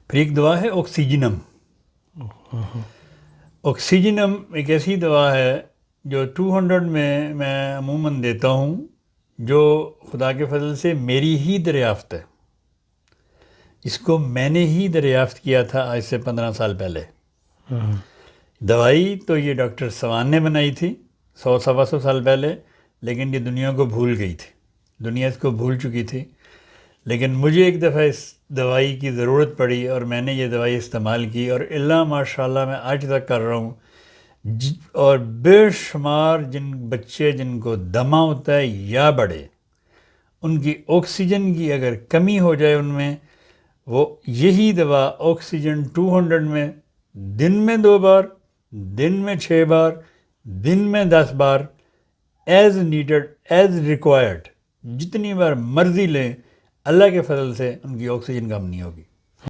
پھر ایک دوا ہے آکسیجنم. آکسیجنم ایک ایسی دوا ہے جو 200 میں عموماً دیتا ہوں، جو خدا کے فضل سے میری ہی دریافت ہے. اس کو میں نے ہی دریافت کیا تھا آج سے 15 سال پہلے. دوائی تو یہ ڈاکٹر سوان نے بنائی تھی 100-125 سال پہلے، لیکن یہ دنیا کو بھول گئی تھی، دنیا اس کو بھول چکی تھی. لیکن مجھے ایک دفعہ اس دوائی کی ضرورت پڑی اور میں نے یہ دوائی استعمال کی، اور اللہ ماشاء اللہ میں آج تک کر رہا ہوں. اور بے شمار جن بچے جن کو دمہ ہوتا ہے یا بڑے، ان کی آکسیجن کی اگر کمی ہو جائے ان میں، وہ یہی دوا آکسیجن 200 میں دن میں 2 بار، دن میں 6 بار، دن میں 10 بار، ایز نیڈڈ ایز ریکوائرڈ، جتنی بار مرضی لیں، اللہ کے فضل سے ان کی آکسیجن کم نہیں ہوگی.